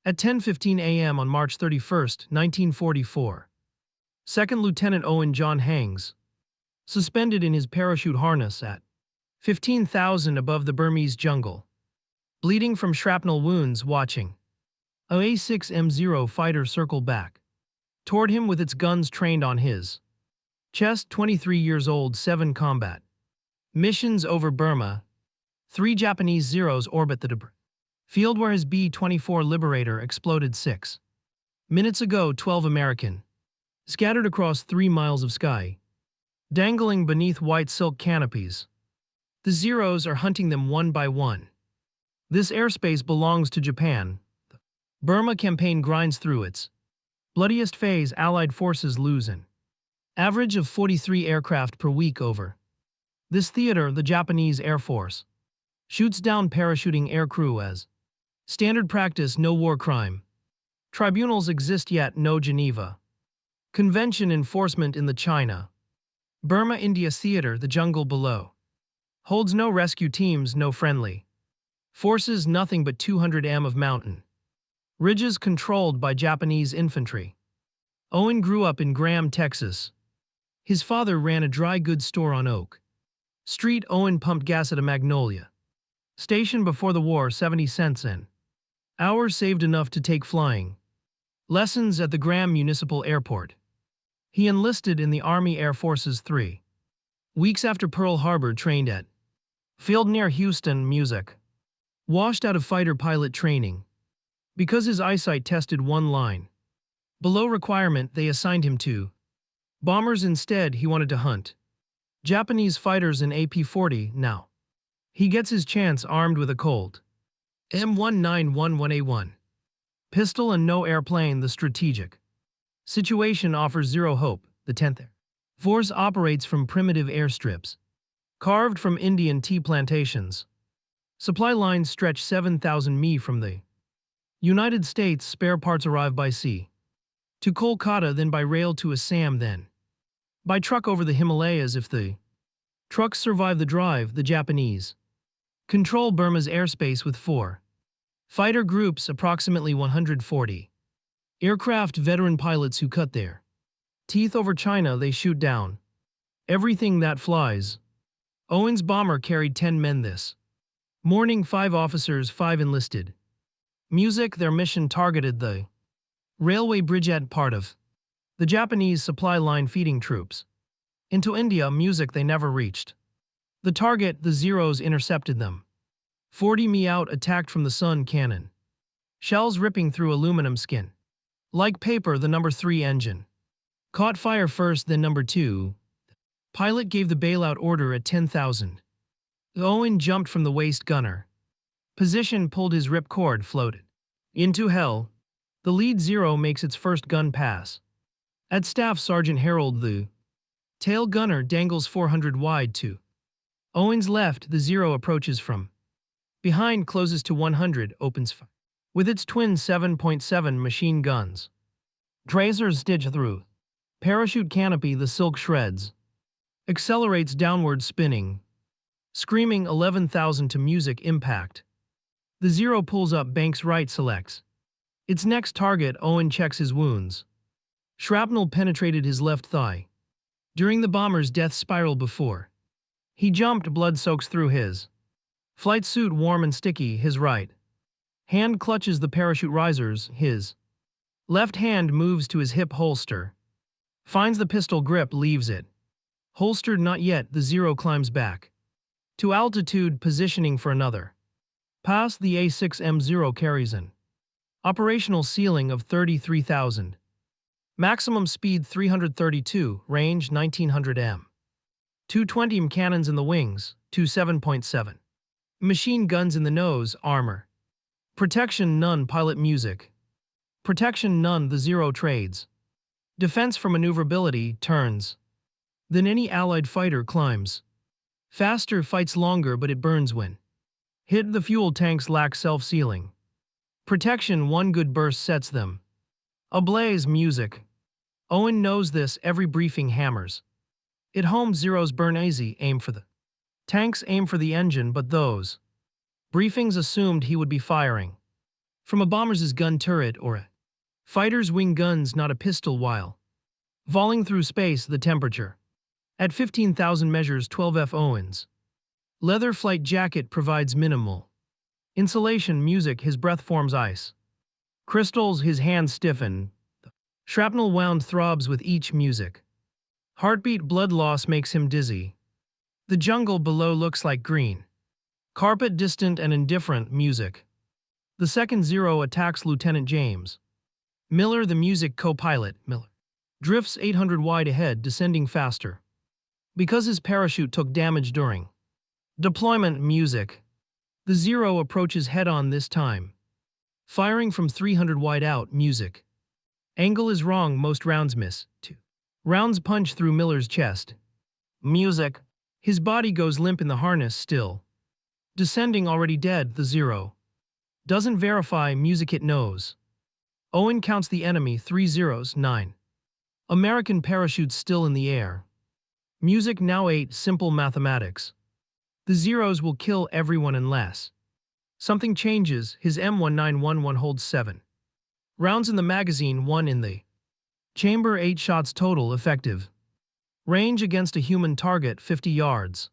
At 10:15 a.m. on March 31, 1944, Second Lieutenant Owen John hangs, suspended in his parachute harness at 15,000 above the Burmese jungle, bleeding from shrapnel wounds, watching a A6M0 fighter circle back toward him with its guns trained on his chest. 23 years old, 7 combat missions over Burma. 3 Japanese Zeros orbit the debris field where his B-24 Liberator exploded 6 minutes ago. 12 American scattered across 3 miles of sky, dangling beneath white silk canopies. The Zeros are hunting them one by one. This airspace belongs to Japan. The Burma campaign grinds through its bloodiest phase. Allied forces lose an average of 43 aircraft per week over this theater. The Japanese Air Force shoots down parachuting aircrew as standard practice. No war crime tribunals exist yet. No Geneva Convention enforcement in the China Burma-India theater. The jungle below holds no rescue teams, no friendly forces, nothing but 200 m of mountain ridges controlled by Japanese infantry. Owen grew up in Graham, Texas. His father ran a dry goods store on Oak Street. Owen pumped gas at a Magnolia station before the war. 70 cents an hour, saved enough to take flying lessons at the Graham Municipal Airport. He enlisted in the Army Air Forces 3 weeks after Pearl Harbor. Trained at field near Houston. Music washed out of fighter pilot training because his eyesight tested one line below requirement. They assigned him to bombers instead. He wanted to hunt Japanese fighters in AP-40. Now he gets his chance, armed with a Colt M1911A1 pistol and no airplane. The strategic situation offers zero hope. The 10th Air Force operates from primitive airstrips carved from Indian tea plantations. Supply lines stretch 7,000 mi from the United States. Spare parts arrive by sea to Kolkata, then by rail to Assam, then by truck over the Himalayas. If the trucks survive the drive, the Japanese control Burma's airspace with 4 fighter groups, approximately 140 aircraft, veteran pilots who cut their teeth over China. They shoot down everything that flies. Owen's bomber carried 10 men this morning, 5 officers, 5 enlisted. Music. Their mission targeted the railway bridgehead, part of the Japanese supply line feeding troops into India. Music. They never reached the target. The Zeros intercepted them 40 mi out, attacked from the sun cannon shells ripping through aluminum skin like paper. The number 3 engine caught fire first, then number 2. Pilot gave the bailout order at 10,000. Owen jumped from the waist gunner position, pulled his ripcord, floated into hell. The lead Zero makes its first gun pass at Staff Sergeant Harold. The tail gunner dangles 400 wide to Owen's left. The Zero approaches from behind, closes to 100, opens fire with its twin 7.7 machine guns. Tracers stitch through parachute canopy. The silk shreds, accelerates downward, spinning, screaming. 11,000 to music impact. The Zero pulls up, banks right, selects its next target. Owen checks his wounds. Shrapnel penetrated his left thigh during the bomber's death spiral before he jumped. Blood soaks through his flight suit, warm and sticky. His right hand clutches the parachute risers. His left hand moves to his hip holster, finds the pistol grip, leaves it holstered. Not yet. The Zero climbs back to altitude, positioning for another pass. The A6M0 carries an operational ceiling of 33,000. Maximum speed 332, range 1900 m. 220 m cannons in the wings, 7.7. Machine guns in the nose, armor protection none. Pilot music protection none. The Zero trades defense for maneuverability, turns than any Allied fighter, climbs faster, fights longer, but it burns when hit. The fuel tanks lack self-sealing protection. One good burst sets them ablaze. Music. Owen knows this. Every briefing hammers it home. Zeros burn easy. Aim for the tanks, aim for the engine, but those briefings assumed he would be firing from a bomber's gun turret or a fighter's wing guns, not a pistol, while volleying through space. The temperature at 15,000 measures 12 Owens. Leather flight jacket provides minimal insulation. Music, his breath forms ice crystals, his hands stiffen. Shrapnel wound throbs with each music. Heartbeat, blood loss makes him dizzy. The jungle below looks like green carpet, distant and indifferent. Music. The second Zero attacks Lieutenant James Miller, the music co-pilot. Miller drifts 800 wide ahead, descending faster because his parachute took damage during deployment. Music. The Zero approaches head-on this time, firing from 300 wide out. Music. Angle is wrong, most rounds miss. 2 rounds punch through Miller's chest. Music. His body goes limp in the harness, still descending, already dead. The Zero doesn't verify. Music, hit nose. Owen counts the enemy, 3 zeros, 9 American parachutes still in the air. Music, now 8. Simple mathematics. The Zeros will kill everyone unless something changes. His M1911 holds 7 rounds in the magazine, 1 in the chamber, 8 shots total. Effective range against a human target, 50 yards.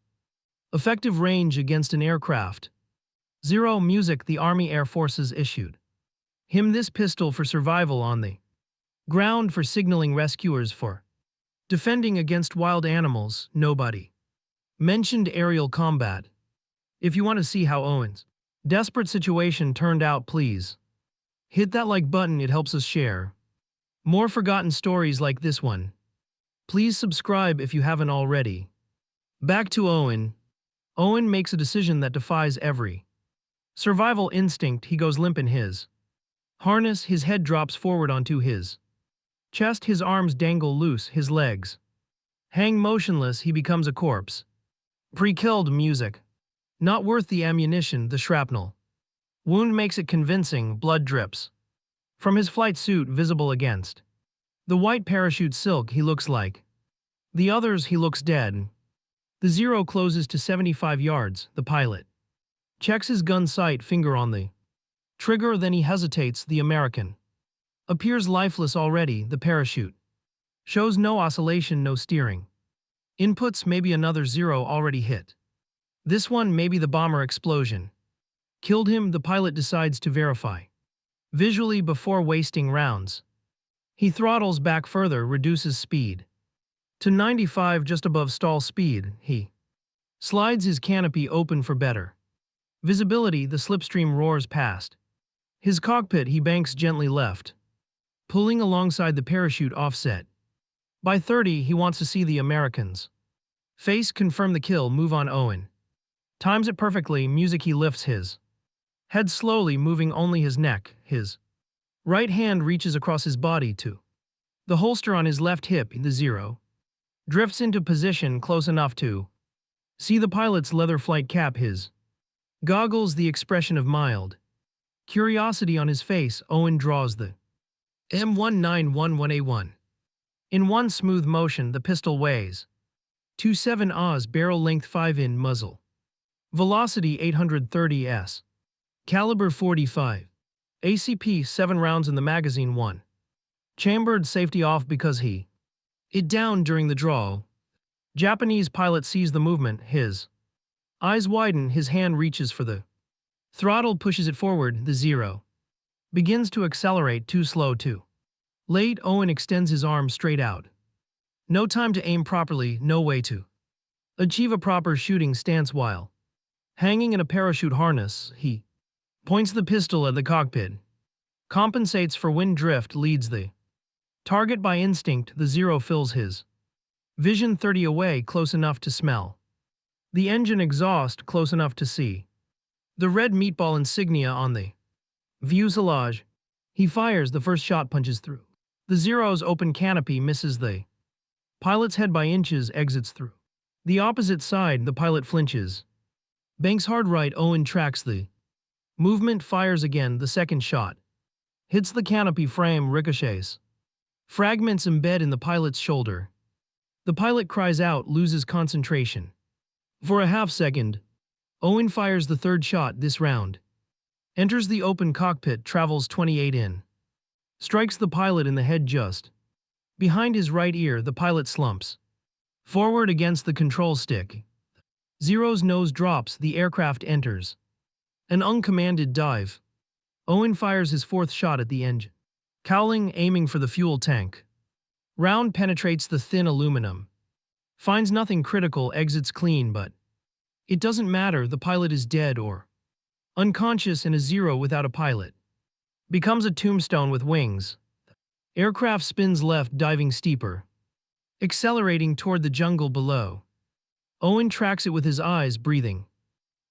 Effective range against an aircraft, 0. Music. The Army Air Forces issued him this pistol for survival on the ground, for signaling rescuers, for defending against wild animals. Nobody mentioned aerial combat. If you want to see how Owen's desperate situation turned out, please hit that like button, it helps us share more forgotten stories like this one. Please subscribe if you haven't already. Back to Owen. Owen makes a decision that defies every survival instinct. He goes limp in his harness, his head drops forward onto his chest, his arms dangle loose, his legs hang motionless. He becomes a corpse. Pre-killed. Music. Not worth the ammunition. The shrapnel wound makes it convincing. Blood drips from his flight suit, visible against the white parachute silk. He looks like the others. He looks dead. The Zero closes to 75 yards. The pilot checks his gun sight, finger on the trigger, then he hesitates. The American appears lifeless already. The parachute shows no oscillation, no steering inputs. Maybe another Zero already hit this one. Maybe the bomber explosion killed him. The pilot decides to verify visually before wasting rounds. He throttles back further, reduces speed to 95, just above stall speed. He slides his canopy open for better visibility. The slipstream roars past his cockpit. He banks gently left, pulling alongside the parachute offset. By 30, he wants to see the Americans face, confirm the kill, move on. Owen times it perfectly. Music. He lifts his head slowly, moving only his neck. His right hand reaches across his body to the holster on his left hip. The Zero drifts into position close enough to see the pilot's leather flight cap, his goggles, the expression of mild curiosity on his face. Owen draws the M1911A1. In one smooth motion, the pistol weighs 27 Oz, barrel length 5 in, muzzle velocity 830 s, caliber 45, ACP 7 rounds in the magazine, 1 chambered, safety off because it down during the draw. Japanese pilot sees the movement, his eyes widen, his hand reaches for the throttle, pushes it forward. The Zero begins to accelerate, too slow, too late. Owen extends his arm straight out. No time to aim properly, no way to achieve a proper shooting stance while hanging in a parachute harness. He points the pistol at the cockpit, compensates for wind drift, leads the target by instinct. The Zero fills his vision, 30 away, close enough to smell the engine exhaust, close enough to see the red meatball insignia on the fuselage. He fires. The first shot punches through the Zero's open canopy, misses the pilot's head by inches, exits through the opposite side. The pilot flinches, banks hard right. Owen tracks the movement, fires again. The second shot hits the canopy frame, ricochets. Fragments embed in the pilot's shoulder. The pilot cries out, loses concentration. For a half second, Owen fires the third shot this round. Enters the open cockpit, travels 28 in. Strikes the pilot in the head just. Behind his right ear, the pilot slumps. Forward against the control stick. Zero's nose drops, the aircraft enters. An uncommanded dive. Owen fires his fourth shot at the engine. Cowling, aiming for the fuel tank. Round penetrates the thin aluminum. Finds nothing critical, exits clean, but it doesn't matter, the pilot is dead or unconscious, and a Zero without a pilot becomes a tombstone with wings. Aircraft spins left, diving steeper, accelerating toward the jungle below. Owen tracks it with his eyes, breathing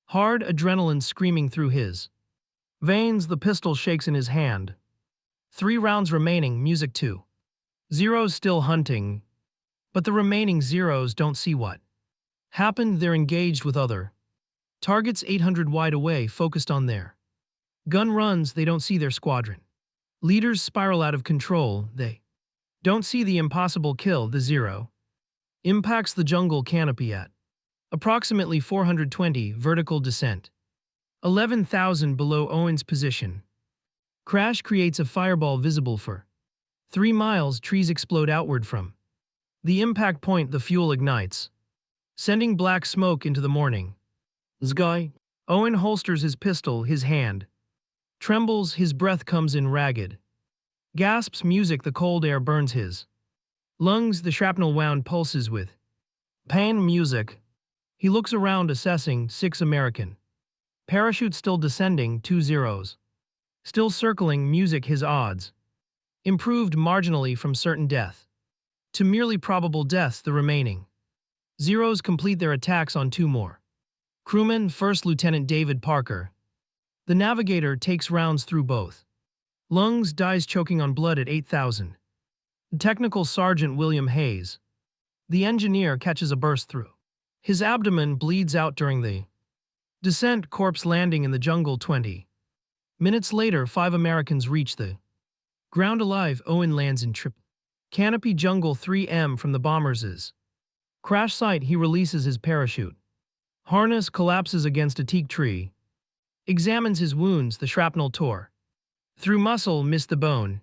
hard, adrenaline screaming through his veins. The pistol shakes in his hand. 3 rounds remaining, music 2. Zero's still hunting, but the remaining Zeros don't see what happened. They're engaged with other targets 800 wide away, focused on their gun runs. They don't see their squadron leaders spiral out of control. They don't see the impossible kill. The Zero impacts the jungle canopy at approximately 420 vertical descent, 11,000 below Owen's position. Crash creates a fireball visible for 3 miles. Trees explode outward from the impact point. The fuel ignites, sending black smoke into the morning sky. Owen holsters his pistol, his hand trembles, his breath comes in ragged gasps. Music, the cold air burns his lungs, the shrapnel wound pulses with pain. Music. He looks around, assessing. 6 American parachutes still descending, 2 Zeros still circling. Music, his odds improved marginally from certain death to merely probable death. The remaining Zeros complete their attacks on 2 more. Crewman, First Lieutenant David Parker. The navigator takes rounds through both lungs, dies choking on blood at 8,000. Technical Sergeant William Hayes. The engineer catches a burst through his abdomen, bleeds out during the descent. Corpse landing in the jungle. 20 minutes later, 5 Americans reach the ground alive. Owen lands in Trip Canopy Jungle, 3 m from the bombers' crash site. He releases his parachute harness, collapses against a teak tree, examines his wounds. The shrapnel tore through muscle, missed the bone.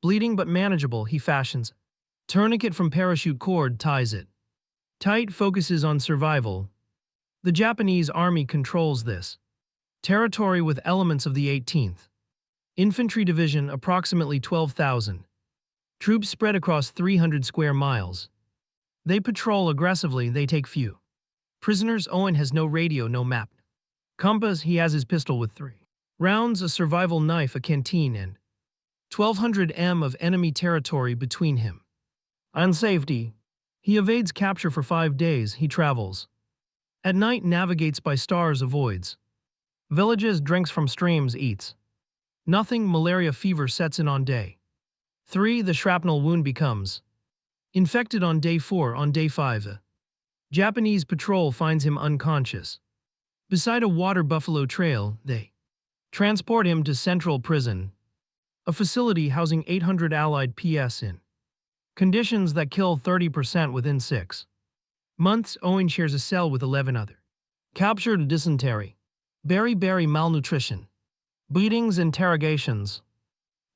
Bleeding but manageable. He fashions tourniquet from parachute cord, ties it tight, focuses on survival. The Japanese Army controls this territory with elements of the 18th Infantry Division, approximately 12,000 troops spread across 300 square miles. They patrol aggressively. They take few prisoners. Owen has no radio, no map, compass. He has his pistol with 3 rounds, a survival knife, a canteen, and 1,200 m of enemy territory between him and safety. He evades capture for 5 days. He travels at night, navigates by stars, avoids villages, drinks from streams, eats nothing. Malaria fever sets in on day 3. The shrapnel wound becomes infected on day 4. On day 5, a Japanese patrol finds him unconscious beside a water buffalo trail. They transport him to Central Prison, a facility housing 800 Allied PS in conditions that kill 30% within 6 months. Owen shares a cell with 11 other captured. Dysentery, beriberi, malnutrition, beatings, interrogations.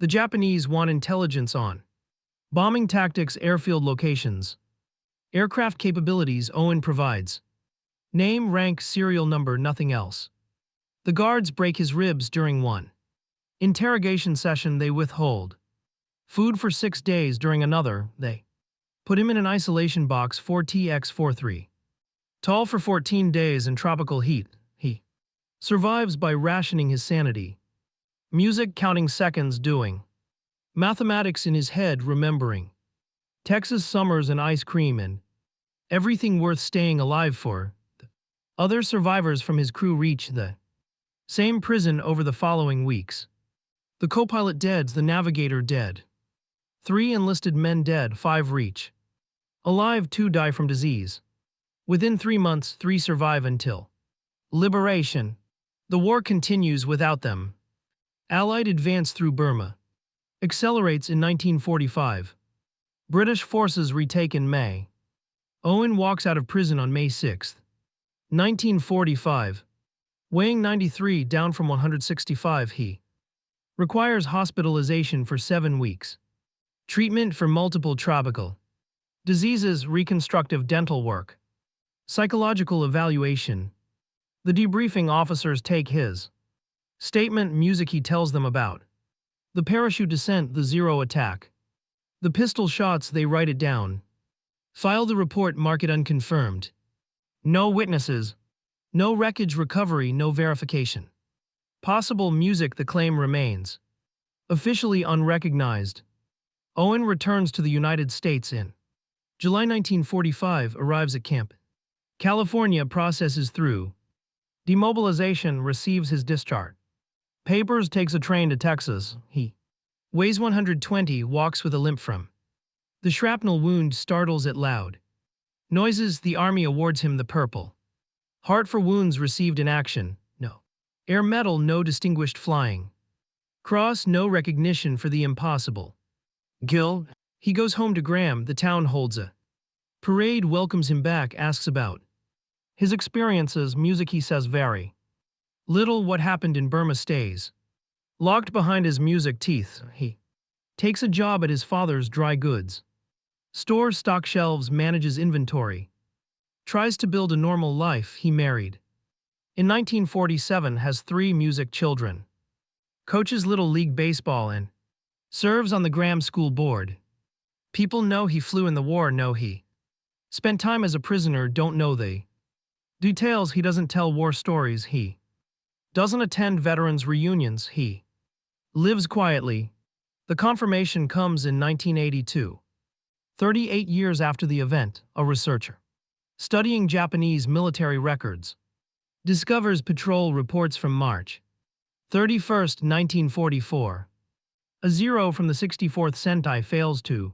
The Japanese want intelligence on bombing tactics, airfield locations, aircraft capabilities. Owen provides name, rank, serial number, nothing else. The guards break his ribs during one interrogation session. They withhold food for 6 days. During another, they put him in an isolation box 4TX43 tall for 14 days in tropical heat. He survives by rationing his sanity. Music, counting seconds, doing mathematics in his head, remembering Texas summers and ice cream and everything worth staying alive for. Other survivors from his crew reach the same prison over the following weeks. The co-pilot dead, the navigator dead. 3 enlisted men dead, 5 reach alive, 2 die from disease. Within 3 months, 3 survive until liberation. The war continues without them. Allied advance through Burma accelerates in 1945. British forces retake in May. Owen walks out of prison on May 6, 1945. Weighing 93, down from 165, he requires hospitalization for 7 weeks. Treatment for multiple tropical diseases, reconstructive dental work, psychological evaluation. The debriefing officers take his statement, music he tells them about. The parachute descent, the zero attack. The pistol shots, they write it down. File the report, mark it unconfirmed. No witnesses. No wreckage recovery, no verification. Possible music, the claim remains. Officially unrecognized. Owen returns to the United States in July 1945, arrives at Camp California, processes through demobilization, receives his discharge. Papers, takes a train to Texas. He weighs 120, walks with a limp from the shrapnel wound, startles at loud noises. The Army awards him the Purple Heart for wounds received in action. No Air Medal, no Distinguished Flying Cross, no recognition for the impossible. Gil, he goes home to Graham. The town holds a parade, welcomes him back, asks about his experiences. Music, he says, vary little. What happened in Burma stays locked behind his music teeth. He takes a job at his father's dry goods store, stock shelves, manages inventory. Tries to build a normal life. He married in 1947, has 3 music children. Coaches Little League Baseball and serves on the Graham School Board. People know he flew in the war, know he spent time as a prisoner, don't know the details. He doesn't tell war stories. He doesn't attend veterans reunions. He lives quietly. The confirmation comes in 1982. 38 years after the event, a researcher studying Japanese military records discovers patrol reports from March 31st, 1944. A Zero from the 64th Sentai fails to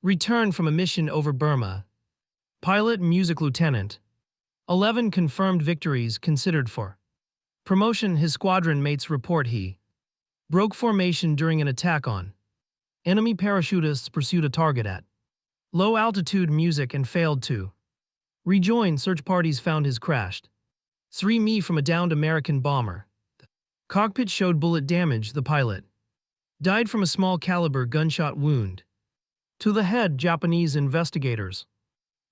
return from a mission over Burma. Pilot, music lieutenant. 11 confirmed victories considered for promotion. His squadron mates report he broke formation during an attack on enemy parachutists, pursued a target at low altitude, music, and failed to rejoin. Search parties found his crashed 3 from a downed American bomber. The cockpit showed bullet damage. The pilot died from a small caliber gunshot wound to the head. Japanese investigators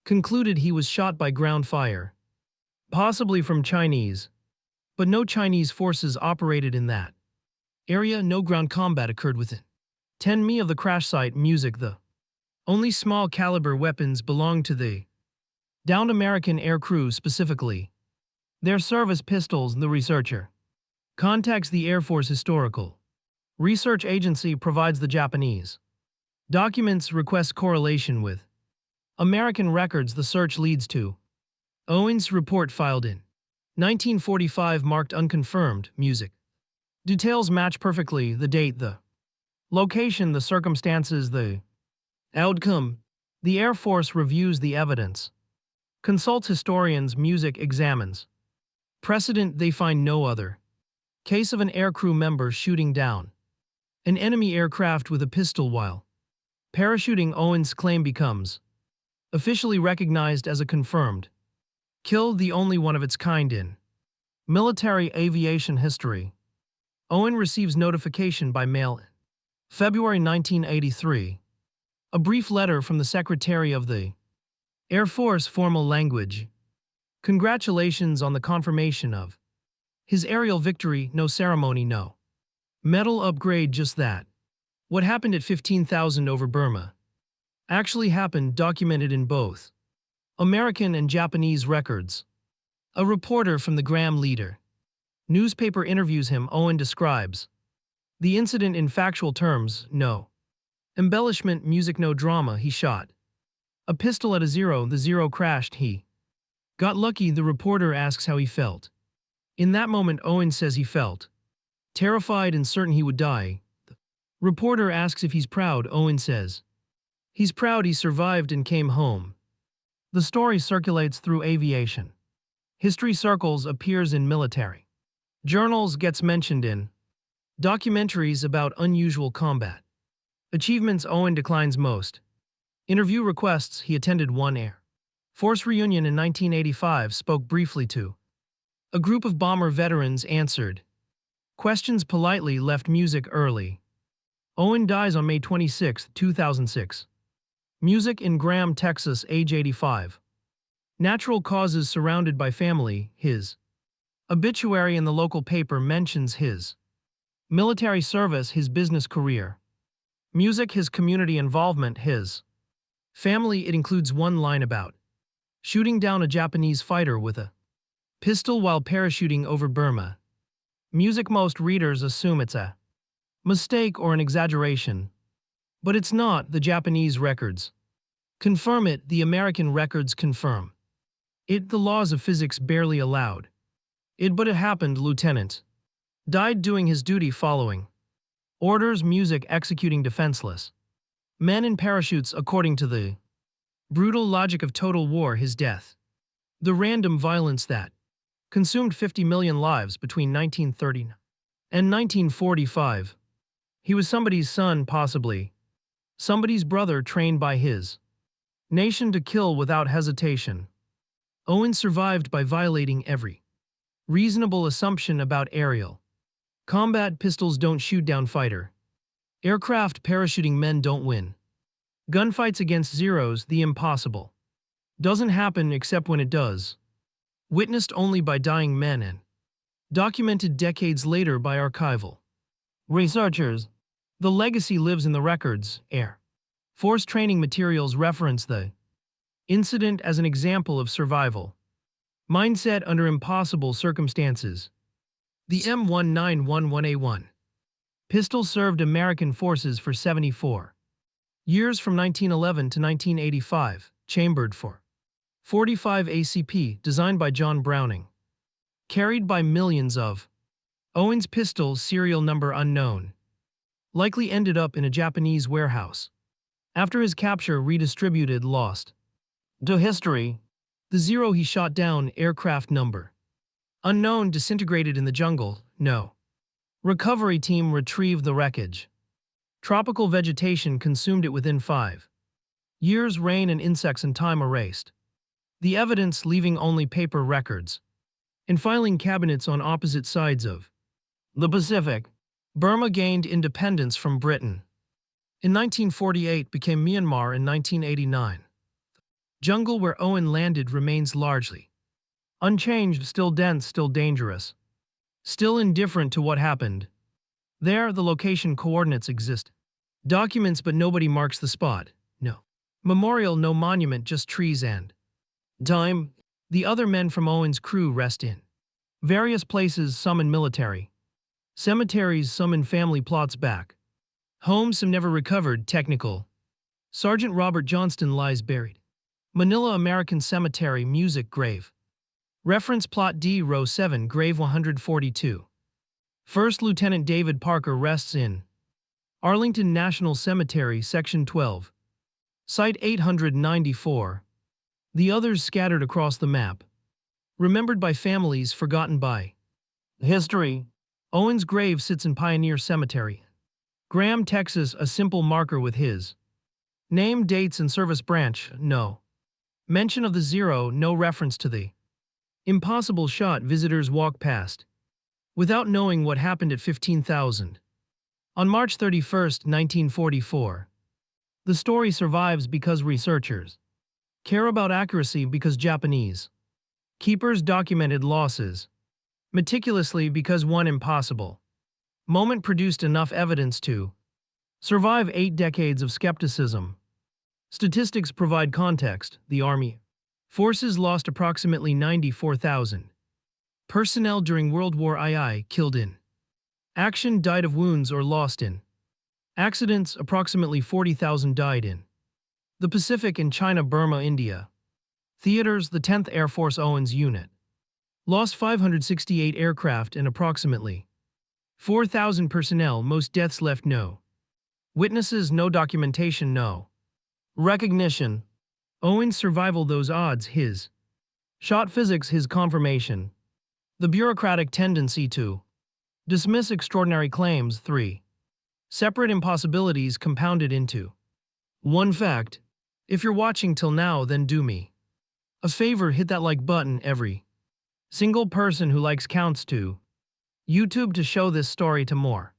concluded he was shot by ground fire, possibly from Chinese, but no Chinese forces operated in that area. No ground combat occurred within 10 mi of the crash site. Music, the only small caliber weapons belonged to the downed American air crew, specifically their service pistols. The researcher contacts the Air Force Historical Research Agency, provides the Japanese documents, requests correlation with American records. The search leads to Owen's report filed in 1945, marked unconfirmed. Music details match perfectly: the date, the location, the circumstances, the outcome. The Air Force reviews the evidence, consults historians. Music examines precedent. They find no other case of an aircrew member shooting down an enemy aircraft with a pistol while parachuting. Owen's claim becomes officially recognized as a confirmed kill, the only one of its kind in military aviation history. Owen receives notification by mail in February 1983. A brief letter from the Secretary of the Air Force, formal language. Congratulations on the confirmation of his aerial victory. No ceremony, no medal upgrade, just that. What happened at 15,000 over Burma actually happened, documented in both American and Japanese records. A reporter from the Graham Leader newspaper interviews him. Owen describes the incident in factual terms, no embellishment. Music, no drama. He shot a pistol at a Zero. The Zero crashed. He got lucky. The reporter asks how he felt. In that moment, Owen says he felt terrified and certain he would die. The reporter asks if he's proud. Owen says he's proud he survived and came home. The story circulates through aviation history circles, appears in military journals, gets mentioned in documentaries about unusual combat achievements. Owen declines most interview requests. He attended one Air Force reunion in 1985, spoke briefly to A group of bomber veterans answered. Questions politely left music early. Owen dies on May 26, 2006. Music in Graham, Texas, age 85. Natural causes surrounded by family, his. Obituary in the local paper mentions his. Military service, his business career. Music, his community involvement, his. Family, it includes one line about shooting down a Japanese fighter with a pistol while parachuting over Burma. Music, most readers assume it's a mistake or an exaggeration. But it's not. The Japanese records confirm it, the American records confirm it. The laws of physics barely allowed it, but it happened. Lieutenant died doing his duty following orders. Music, executing defenseless men in parachutes according to the brutal logic of total war. His death, the random violence that consumed 50 million lives between 1930 and 1945. He was somebody's son, possibly somebody's brother, trained by his nation to kill without hesitation. Owen survived by violating every reasonable assumption about aerial combat. Pistols don't shoot down fighter aircraft. Parachuting men don't win gunfights against zeros. The impossible doesn't happen except when it does. Witnessed only by dying men and documented decades later by archival researchers. The legacy lives in the records. Air Force training materials reference the incident as an example of survival mindset under impossible circumstances. The M1911A1 pistol served American forces for 74 years from 1911 to 1985, chambered for 45 ACP, designed by John Browning. Carried by millions of Owen's pistol, serial number unknown, likely ended up in a Japanese warehouse. After his capture, redistributed, lost to history. The zero he shot down, aircraft number unknown, disintegrated in the jungle. No recovery team retrieved the wreckage. Tropical vegetation consumed it within 5 years. Rain and insects and time erased the evidence, leaving only paper records and filing cabinets on opposite sides of the Pacific. Burma gained independence from Britain in 1948, became Myanmar in 1989. Jungle where Owen landed remains largely unchanged, still dense, still dangerous, still indifferent to what happened. There, the location coordinates exist. Documents, but nobody marks the spot. No memorial, no monument, just trees and time. The other men from Owen's crew rest in various places, some in military cemeteries, some in family plots back home, some never recovered. Technical Sergeant Robert Johnston lies buried Manila American Cemetery. Music, grave reference plot D, row 7, grave 142. First Lieutenant David Parker rests in Arlington National Cemetery, section 12, site 894. The others scattered across the map, remembered by families, forgotten by history. Owen's grave sits in Pioneer Cemetery, Graham, Texas, a simple marker with his name, dates, and service branch. No mention of the zero, no reference to the impossible shot. Visitors walk past without knowing what happened at 15,000 on March 31, 1944. The story survives because researchers care about accuracy, because Japanese keepers documented losses meticulously, because one impossible moment produced enough evidence to survive 8 decades of skepticism. Statistics provide context. The Army forces lost approximately 94,000 personnel during World War II, killed in action, died of wounds, or lost in accidents. Approximately 40,000 died in the Pacific and China, Burma, India theaters. The 10th Air Force Owens Unit lost 568 aircraft and approximately 4,000 personnel. Most deaths left no witnesses, no documentation, no recognition. Owen's survival, those odds, his shot physics, his confirmation. The bureaucratic tendency to dismiss extraordinary claims. 3 separate impossibilities compounded into one fact. If you're watching till now, then do me a favor, hit that like button. Every Single person who likes counts to. YouTube to show this story to more.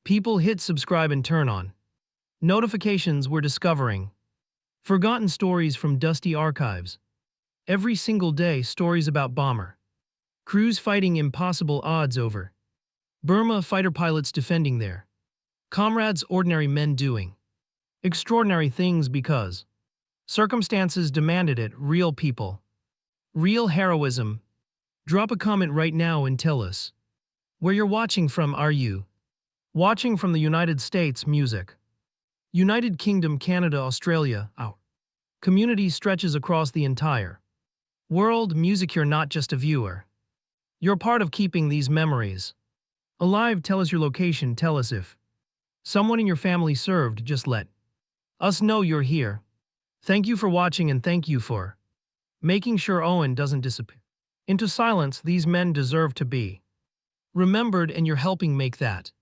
People hit subscribe and turn on notifications. We're discovering forgotten stories from dusty archives. Every single day, stories about bomber crews fighting impossible odds over Burma, fighter pilots defending their comrades, ordinary men doing extraordinary things because circumstances demanded it, real people, real heroism. Drop a comment right now and tell us where you're watching from. Are you watching from the United States? Music, United Kingdom, Canada, Australia. Our community stretches across the entire world. Music, you're not just a viewer. You're part of keeping these memories alive. Tell us your location. Tell us if someone in your family served. Just let us know you're here. Thank you for watching and thank you for making sure Owen doesn't disappear into silence. These men deserve to be remembered and you're helping make that